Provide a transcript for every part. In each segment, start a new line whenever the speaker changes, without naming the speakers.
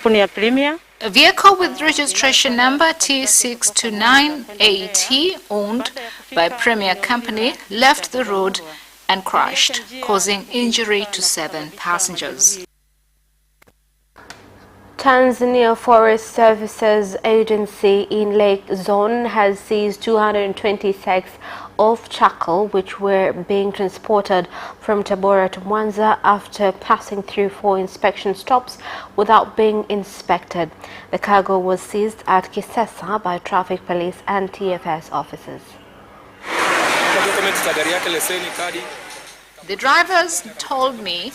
A vehicle with registration number T629AT, owned by Premier Company, left the road and crashed, causing injury to 7 passengers.
Tanzania Forest Services Agency in Lake Zone has seized 220 sacks of charcoal which were being transported from Tabora to Mwanza after passing through 4 inspection stops without being inspected. The cargo was seized at Kisesa by traffic police and TFS officers.
The drivers told me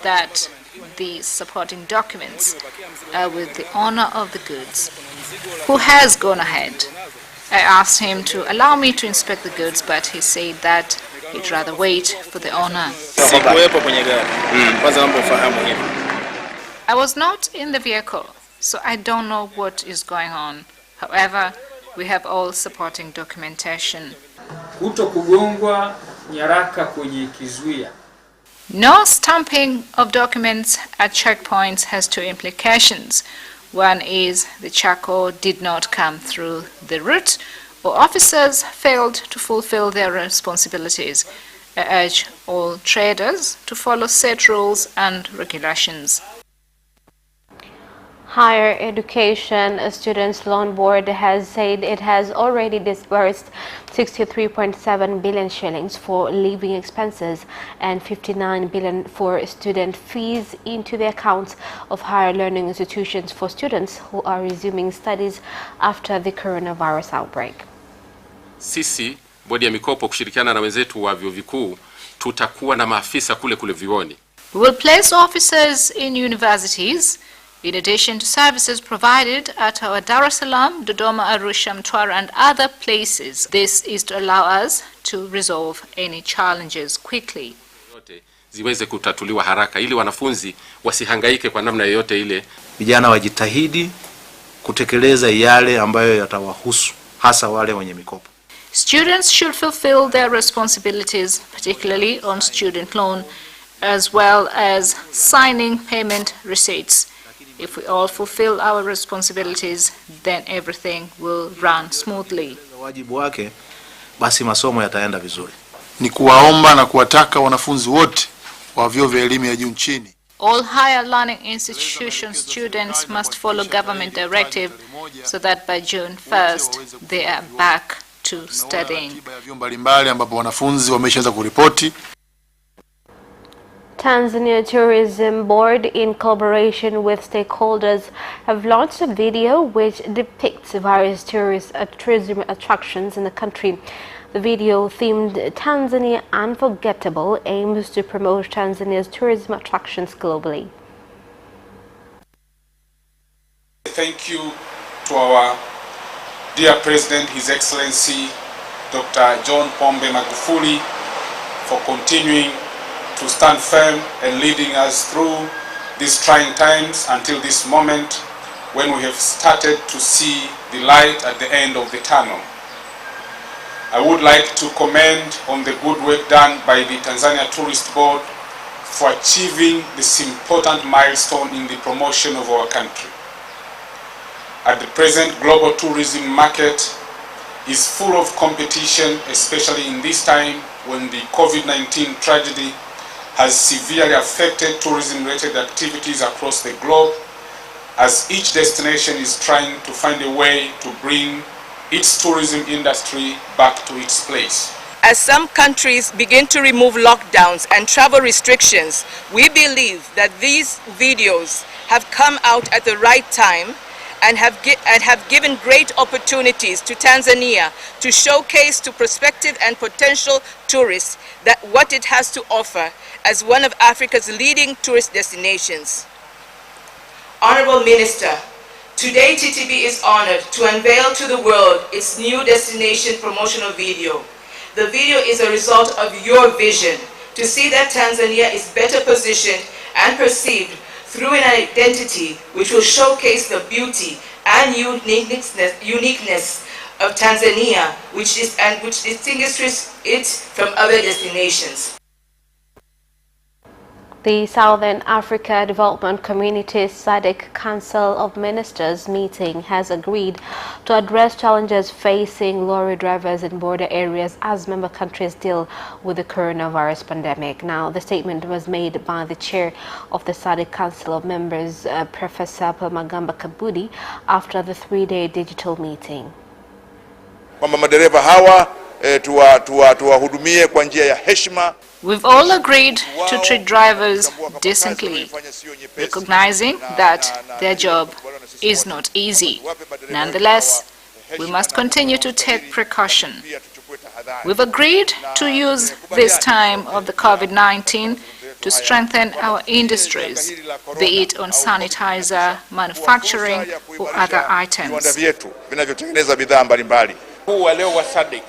that the supporting documents are with the owner of the goods, who has gone ahead. I asked him to allow me to inspect the goods, but he said that he'd rather wait for the owner. I was not in the vehicle, so I don't know what is going on. However, we have all supporting documentation. No stamping of documents at checkpoints has 2 implications. One is the charcoal did not come through the route, or officers failed to fulfill their responsibilities. I urge all traders to follow set rules and regulations.
Higher Education Students Loan Board has said it has already disbursed 63.7 billion shillings for living expenses and 59 billion for student fees into the accounts of higher learning institutions for students who are resuming studies after the coronavirus outbreak.
Sisi, bodi ya mikopo kushirikiana na wenzetu wa vyuo vikuu, tutakuwa na maafisa kule vioni.
We will place officers in universities, in addition to services provided at our Dar es Salaam, Dodoma, Arusha, Mtwara and other places. This is to allow us to resolve any challenges quickly.
Ziweze kutatuliwa haraka ili wanafunzi wasihangaike kwa namna yoyote ile.
Vijana wajitahidi kutekeleza yale ambayo yatawahusu, hasa wale wenye mikopo.
Students should fulfill their responsibilities, particularly on student loan, as well as signing payment receipts. If we all fulfill our responsibilities, then everything will run smoothly.
Wajibu wake, basi masomo yataenda vizuri.
Ni kuwaomba na kuwataka wanafunzi wote wa vyuo vya elimu ya juu nchini.
All higher learning institution students must follow government directive so that by June 1st they are back to studying.
Mbalimbali ambapo wanafunzi wameshaanza kuripoti.
Tanzania Tourism Board, in collaboration with stakeholders, have launched a video which depicts various tourism attractions in the country. The video, themed Tanzania Unforgettable, aims to promote Tanzania's tourism attractions globally.
Thank you to our dear President, His Excellency Dr. John Pombe Magufuli, for continuing to stand firm and leading us through these trying times until this moment when we have started to see the light at the end of the tunnel. I would like to commend on the good work done by the Tanzania Tourist Board for achieving this important milestone in the promotion of our country. At the present, global tourism market is full of competition, especially in this time when the COVID-19 tragedy has severely affected tourism-related activities across the globe, as each destination is trying to find a way to bring its tourism industry back to its place.
As some countries begin to remove lockdowns and travel restrictions, we believe that these videos have come out at the right time and have given great opportunities to Tanzania to showcase to prospective and potential tourists that what it has to offer as one of Africa's leading tourist destinations. Honorable Minister, today TTB is honored to unveil to the world its new destination promotional video. The video is a result of your vision to see that Tanzania is better positioned and perceived through an identity which will showcase the beauty and uniqueness of Tanzania, which distinguishes it from other destinations.
The Southern Africa Development Community SADC Council of Ministers meeting has agreed to address challenges facing lorry drivers in border areas as member countries deal with the coronavirus pandemic. Now, the statement was made by the chair of the SADC Council of Members, Professor Magamba Kabudi, after the three-day digital meeting.
Kwamba madereva hawa tuwahudumie kwa njia ya heshima.
We've all agreed to treat drivers decently, recognizing that their job is not easy. Nonetheless, we must continue to take precaution. We've agreed to use this time of the COVID-19 to strengthen our industries, be it on sanitizer, manufacturing, or other items.
Huu wa leo wa SADC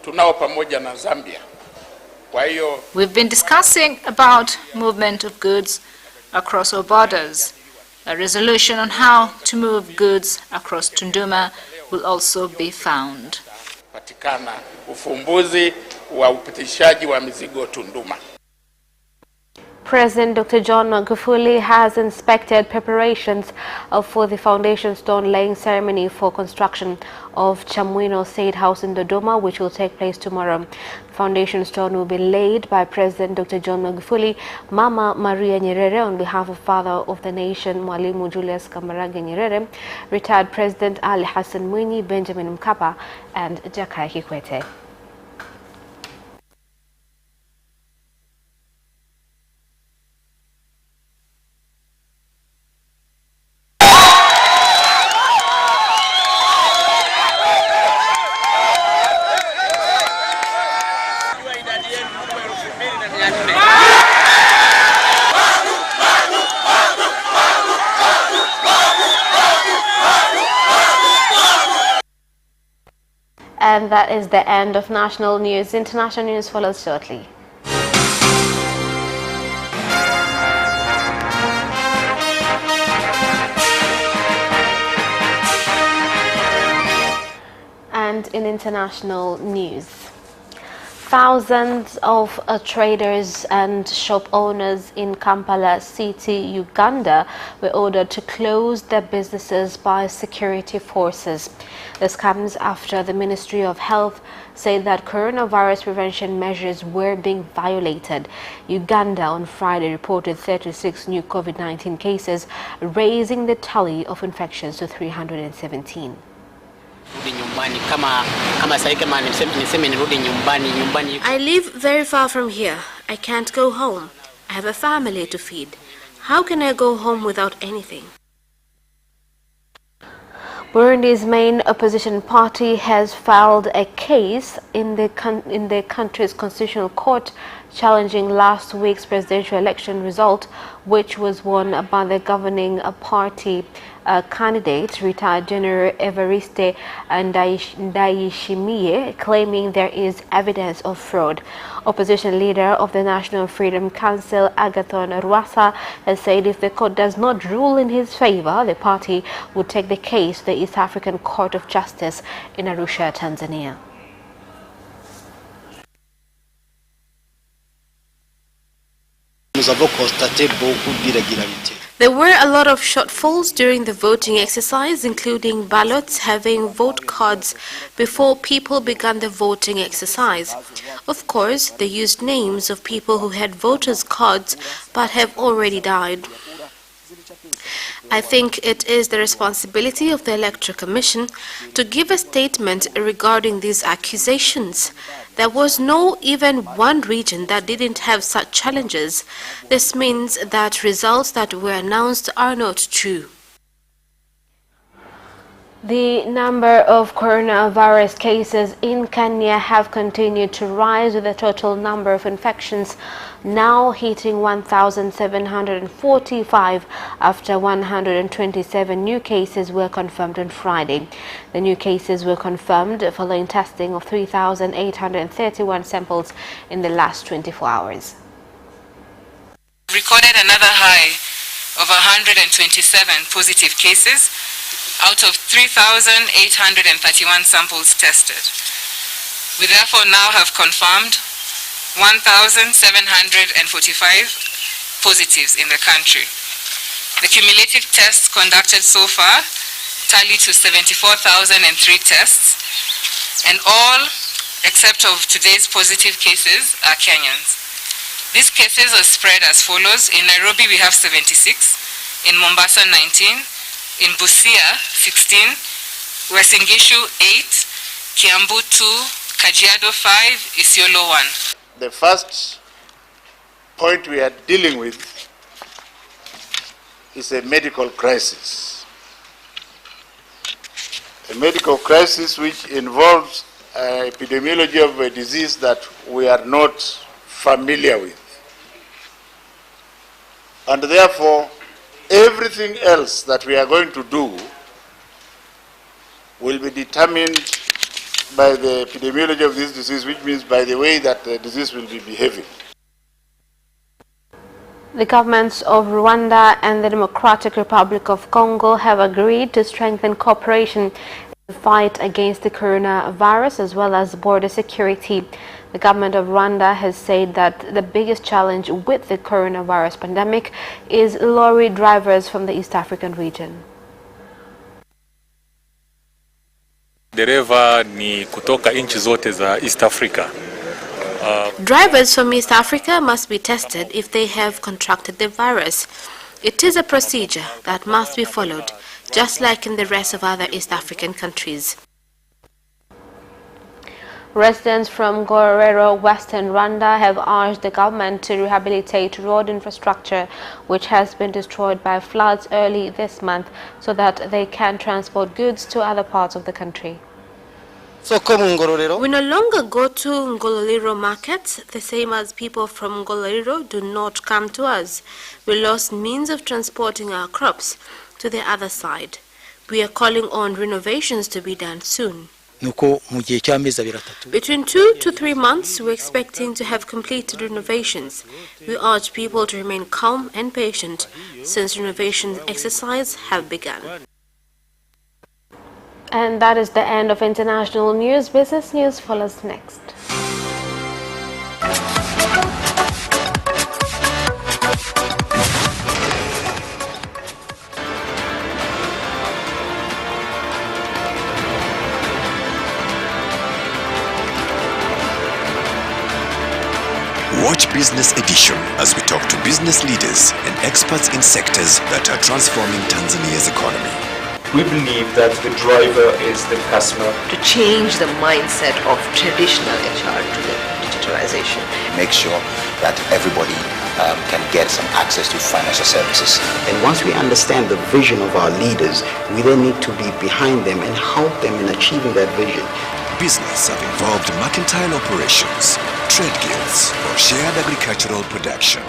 tunao pamoja na Zambia.
We've been discussing about movement of goods across our borders. A resolution on how to move goods across Tunduma will also be found.
Patikana ufumbuzi wa upitishaji wa mizigo Tunduma.
President Dr. John Magufuli has inspected preparations for the foundation stone laying ceremony for construction of Chamwino State House in Dodoma, which will take place tomorrow. The foundation stone will be laid by President Dr. John Magufuli, Mama Maria Nyerere on behalf of Father of the Nation Mwalimu Julius Kambarage Nyerere, retired President Ali Hassan Mwinyi, Benjamin Mkapa, and Jakaya Kikwete. And that is the end of national news. International news follows shortly. And in international news, thousands of traders and shop owners in Kampala City, Uganda, were ordered to close their businesses by security forces. This comes after the Ministry of Health said that coronavirus prevention measures were being violated. Uganda on Friday reported 36 new COVID-19 cases, raising the tally of infections to 317.
I live very far from here. I can't go home. I have a family to feed. How can I go home without anything?
Burundi's main opposition party has filed a case in the country's constitutional court challenging last week's presidential election result, which was won by the governing party candidate, retired General Evariste Ndayishimiye, claiming there is evidence of fraud. Opposition leader of the National Freedom Council, Agathon Rwasa, has said if the court does not rule in his favor, the party would take the case to the East African Court of Justice in Arusha, Tanzania.
There were a lot of shortfalls during the voting exercise, including ballots having vote cards before people began the voting exercise. Of course, they used names of people who had voters' cards but have already died. I think it is the responsibility of the Electoral Commission to give a statement regarding these accusations. There was no even one region that didn't have such challenges. This means that results that were announced are not true.
The number of coronavirus cases in Kenya have continued to rise, with the total number of infections now hitting 1,745 after 127 new cases were confirmed on Friday. The new cases were confirmed following testing of 3,831 samples in the last 24 hours.
Recorded another high of 127 positive cases out of 3,831 samples tested. We therefore now have confirmed
1,745 positives in the country. The cumulative tests conducted so far tally to 74,003 tests, and all except of today's positive cases are Kenyans. These cases are spread as follows. In Nairobi we have 76, in Mombasa 19, in Busia 16, Uasin Gishu 8, Kiambu 2, Kajiado 5, Isiolo 1.
The first point we are dealing with is a medical crisis. A medical crisis which involves epidemiology of a disease that we are not familiar with. And therefore, everything else that we are going to do will be determined by the epidemiology of this disease, which means by the way that the disease will be behaving.
The governments of Rwanda and the Democratic Republic of Congo have agreed to strengthen cooperation in the fight against the coronavirus as well as border security. The government of Rwanda has said that the biggest challenge with the coronavirus pandemic is lorry drivers from the East African region.
Dereva ni kutoka nchi zote za East Africa.
Drivers from East Africa must be tested if they have contracted the virus. It is a procedure that must be followed, just like in the rest of other East African countries.
Residents from Ngororero, Western Rwanda, have urged the government to rehabilitate road infrastructure which has been destroyed by floods early this month so that they can transport goods to other parts of the country.
We no longer go to Ngororero markets, the same as people from Ngororero do not come to us. We lost means of transporting our crops to the other side. We are calling on renovations to be done soon. Between 2 to 3 months, we're expecting to have completed renovations. We urge people to remain calm and patient since renovation exercises have begun.
And that is the end of international news. Business news follows next.
Watch Business Edition as we talk to business leaders and experts in sectors that are transforming Tanzania's economy.
We believe that the driver is the customer.
To change the mindset of traditional HR to the digitalization.
Make sure that everybody can get some access to financial services.
And once we understand the vision of our leaders, we then need to be behind them and help them in achieving that vision.
Business have involved mercantile operations, trade guilds, or shared agricultural production,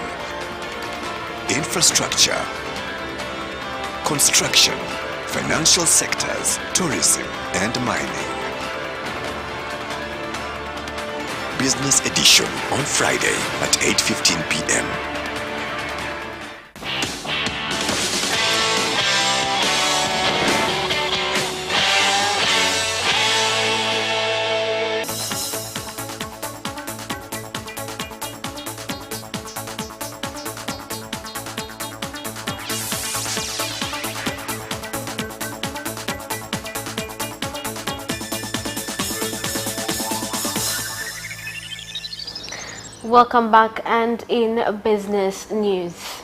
infrastructure, construction, financial sectors, tourism, and mining. Business Edition on Friday at 8:15 p.m.
Welcome back, and in business news,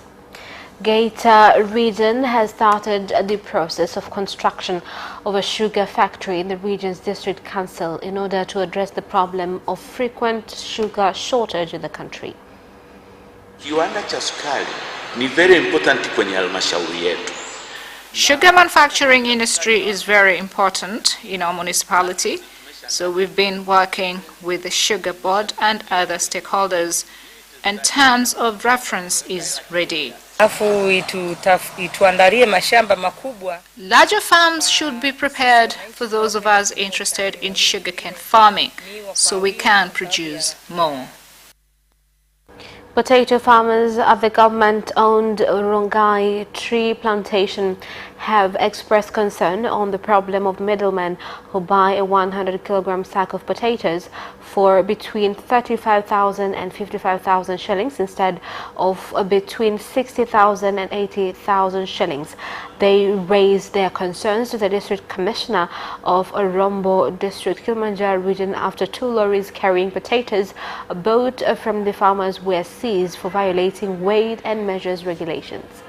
Geita region has started the process of construction of a sugar factory in the region's district council in order to address the problem of frequent sugar shortage in the country.
Kiwanda cha sukari ni very important kwenye halmashauri yetu.
Sugar manufacturing industry is very important in our municipality. So we've been working with the Sugar Board and other stakeholders, and terms of reference is ready. Larger farms should be prepared for those of us interested in sugarcane farming, so we can produce more.
Potato farmers at the government-owned Rongai tree plantation have expressed concern on the problem of middlemen who buy a 100-kilogram sack of potatoes for between 35,000 and 55,000 shillings instead of between 60,000 and 80,000 shillings. They raised their concerns to the District Commissioner of Rombo District, Kilimanjaro region, after 2 lorries carrying potatoes bought from the farmers were seized for violating weight and measures regulations.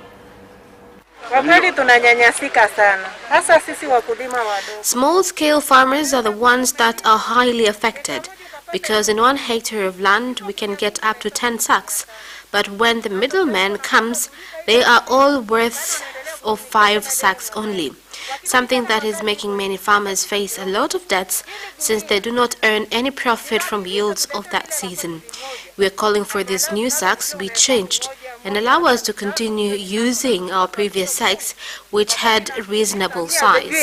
Small-scale farmers are the ones that are highly affected, because in 1 hectare of land we can get up to 10 sacks. But when the middleman comes, they are all worth of 5 sacks only, something that is making many farmers face a lot of debts since they do not earn any profit from yields of that season. We are calling for these new sacks to be changed and allow us to continue using our previous sacks which had reasonable size.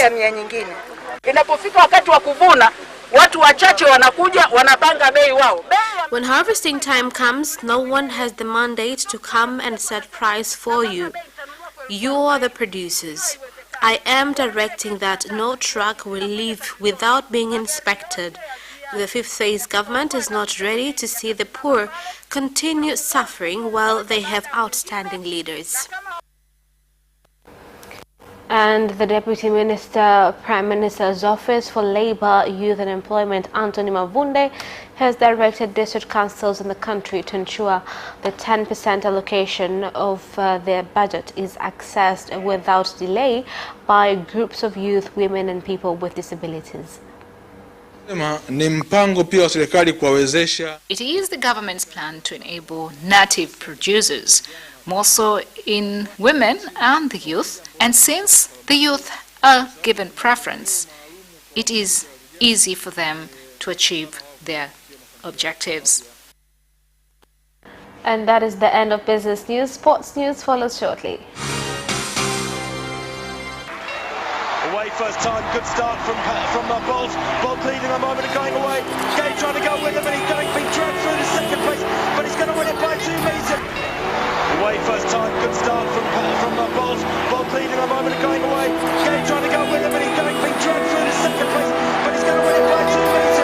When harvesting time comes, no one has the mandate to come and set price for you. You are the producers. I am directing that no truck will leave without being inspected. The fifth phase government is not ready to see the poor continue suffering while they have outstanding leaders.
And the Deputy Minister, Prime Minister's Office for Labour, Youth and Employment, Anthony Mavunde, has directed district councils in the country to ensure the 10% allocation of their budget is accessed without delay by groups of youth, women and people with disabilities.
It is the government's plan to enable native producers, more so in women and the youth, and since the youth are given preference, it is easy for them to achieve their objectives.
And that is the end of business news. Sports news follows shortly.
Away first time, good start from Bolt. Bolt leading a moment and going away. Gay trying to go with him and he's going to be dragged through the second place, but he's going to win it by 2 meters. Away first time, good start from Bolt. Bolt leading a moment and going away. Gay trying to go with him and he's going to be dragged through the second place, but he's going to win it by 2 meters.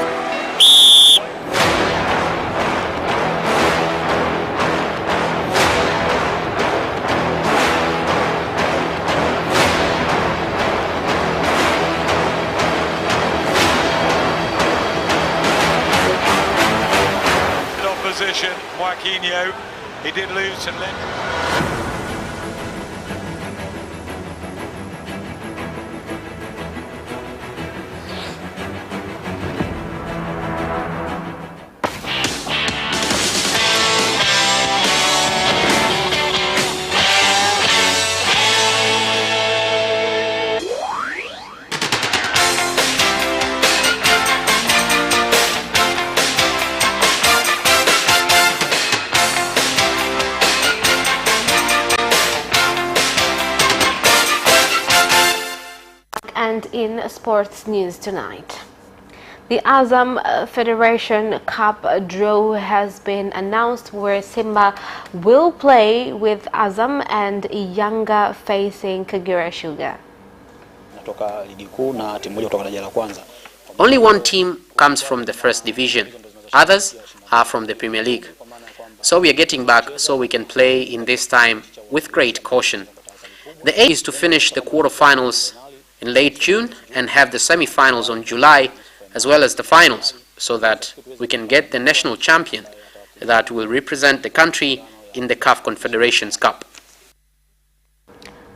Opposition, Joaquinho, he did lose to Lynn.
And in sports news tonight, the Azam Federation Cup draw has been announced where Simba will play with Azam and Yanga facing Kagera Sugar.
Only one team comes from the first division, others are from the Premier League. So we are getting back so we can play in this time with great caution. The aim is to finish the quarterfinals in late June and have the semi-finals on July as well as the finals, so that we can get the national champion that will represent the country in the CAF Confederations Cup.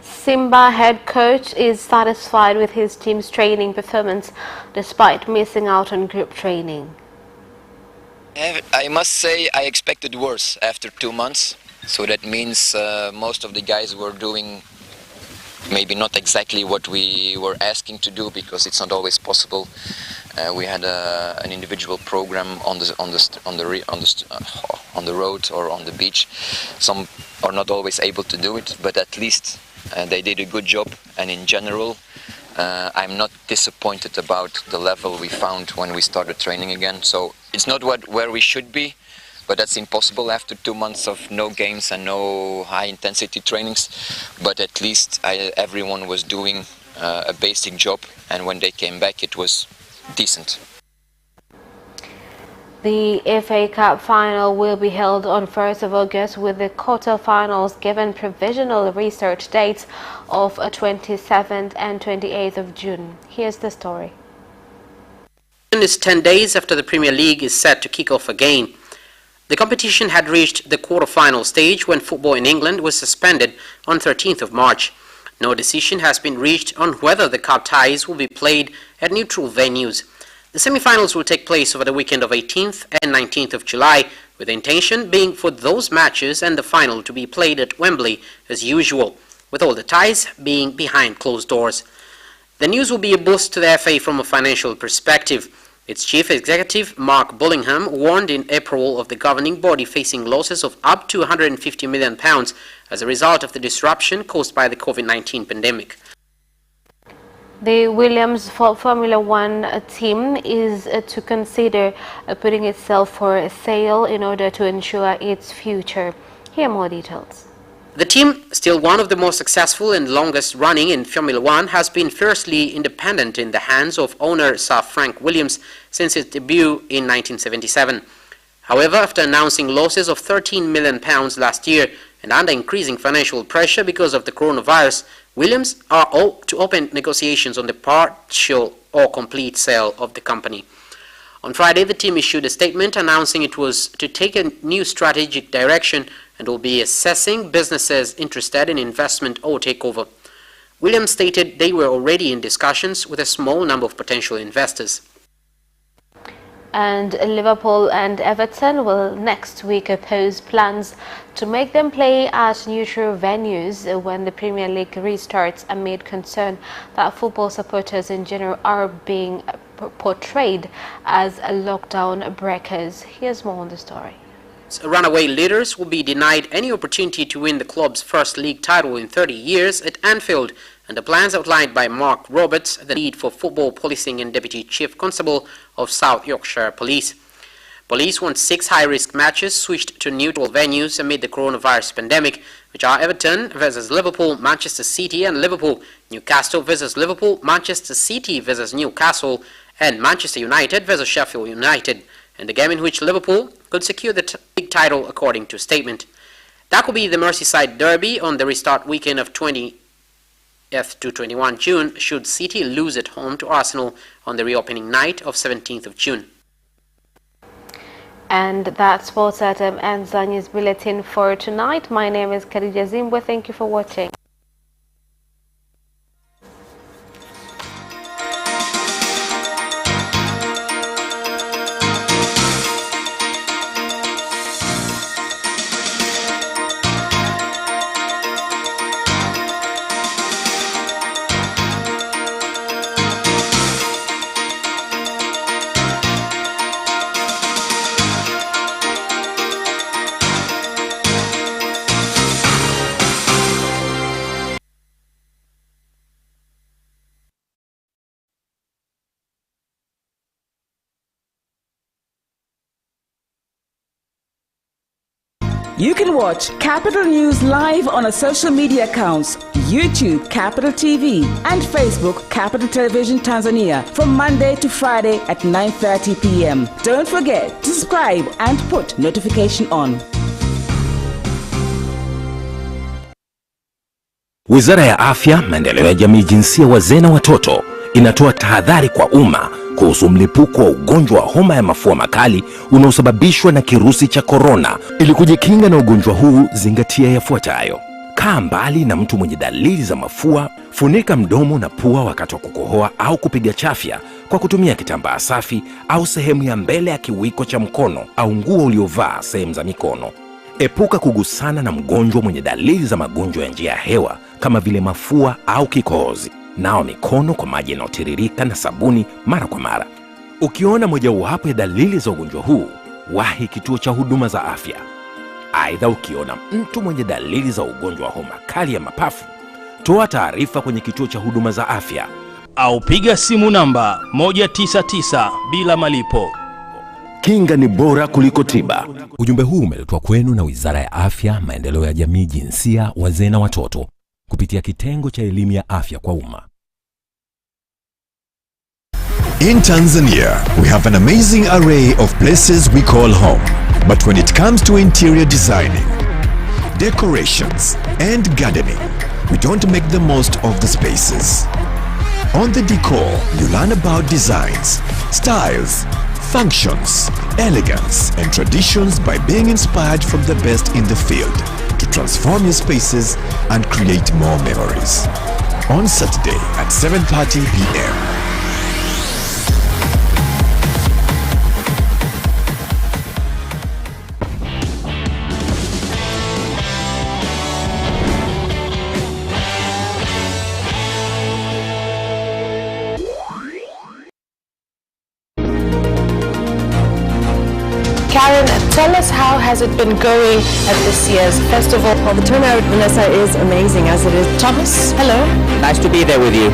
Simba head coach is satisfied with his team's training performance despite missing out on group training.
I must say I expected worse after 2 months, so that means most of the guys were doing maybe not exactly what we were asking to do, because it's not always possible. We had an individual program on the road or on the beach. Some are not always able to do it, but at least they did a good job. And in general, I'm not disappointed about the level we found when we started training again. So it's not where we should be, but that's impossible after 2 months of no games and no high-intensity trainings. But at least everyone was doing a basic job, and when they came back, it was decent.
The FA Cup final will be held on 1st of August with the quarter-finals given provisional restart dates of 27th and 28th of June. Here's the story.
It's 10 days after the Premier League is set to kick off again. The competition had reached the quarter-final stage when football in England was suspended on 13th of March. No decision has been reached on whether the cup ties will be played at neutral venues. The semi-finals will take place over the weekend of 18th and 19th of July, with the intention being for those matches and the final to be played at Wembley as usual, with all the ties being behind closed doors. The news will be a boost to the FA from a financial perspective. Its chief executive, Mark Bullingham, warned in April of the governing body facing losses of up to £150 million as a result of the disruption caused by the COVID-19 pandemic.
The Williams Formula One team is to consider putting itself for sale in order to ensure its future. Here are more details.
The team, still one of the most successful and longest running in Formula One, has been fiercely independent in the hands of owner Sir Frank Williams since its debut in 1977. However, after announcing losses of £13 million last year and under increasing financial pressure because of the coronavirus, Williams are to open negotiations on the partial or complete sale of the company. On Friday, the team issued a statement announcing it was to take a new strategic direction and will be assessing businesses interested in investment or takeover. Williams stated they were already in discussions with a small number of potential investors.
And Liverpool and Everton will next week oppose plans to make them play at neutral venues when the Premier League restarts, amid concern that football supporters in general are being portrayed as lockdown breakers. Here's more on the story.
Runaway leaders will be denied any opportunity to win the club's first league title in 30 years at Anfield, and the plans outlined by Mark Roberts, the lead for football policing and Deputy Chief Constable of South Yorkshire Police. Police want 6 high-risk matches switched to neutral venues amid the coronavirus pandemic, which are Everton versus Liverpool, Manchester City and Liverpool, Newcastle versus Liverpool, Manchester City versus Newcastle, and Manchester United versus Sheffield United, and the game in which Liverpool could secure the league title according to statement. That will be the Merseyside Derby on the restart weekend of 20th to 21 June, should City lose at home to Arsenal on the reopening night of 17th of June.
And that Sports Item ends our news bulletin for tonight. My name is Khadija Zimbwe. Thank you for watching.
You can watch Capital News live on our social media accounts, YouTube Capital TV and Facebook Capital Television Tanzania from Monday to Friday at 9:30 p.m. Don't forget to subscribe and put notification on.
Wizara ya Afya, Maendeleo ya Jamii, Jinsia, Wazee na Watoto inatoa tahadhari kwa umma kuhusu mlipuko wa ugonjwa wa homa ya mafua makali unaosababishwa na kirusi cha korona. Ili kujikinga na ugonjwa huu, zingatia yafuatayo: kaa mbali na mtu mwenye dalili za mafua, funika mdomo na pua wakati wa kukohoa au kupiga chafya kwa kutumia kitambaa safi au sehemu ya mbele ya kiwiko cha mkono au nguo uliovaa sehemu za mikono. Epuka kugusana na mgonjwa mwenye dalili za magonjwa ya njia ya hewa kama vile mafua au kikohozi. Nawa mikono kwa maji yanayotiririka na sabuni mara kwa mara. Ukiona mojawapo ya dalili za ugonjwa huu, wahi kituo cha huduma za afya. Aidha, ukiona mtu mwenye dalili za ugonjwa wa homa kali ya mapafu, toa taarifa kwenye kituo cha huduma za afya
au piga simu namba 199 bila malipo.
kinga ni bora kuliko tiba.
Ujumbe huu umeletwa kwenu na Wizara ya Afya, Maendeleo ya Jamii, Jinsia, Wazee na Watoto kupitia kitengo cha elimu ya afya kwa umma.
In Tanzania, we have an amazing array of places we call home. But when it comes to interior designing, decorations, and gardening, we don't make the most of the spaces. On The Decor, you learn about designs, styles, functions, elegance, and traditions by being inspired from the best in the field to transform your spaces and create more memories. On Saturday at 7:30 p.m.
Karen, tell us, how has it been going at this year's festival?
Well, the turnout, Vanessa, is amazing as it is.
Thomas, hello.
Nice to be there with you.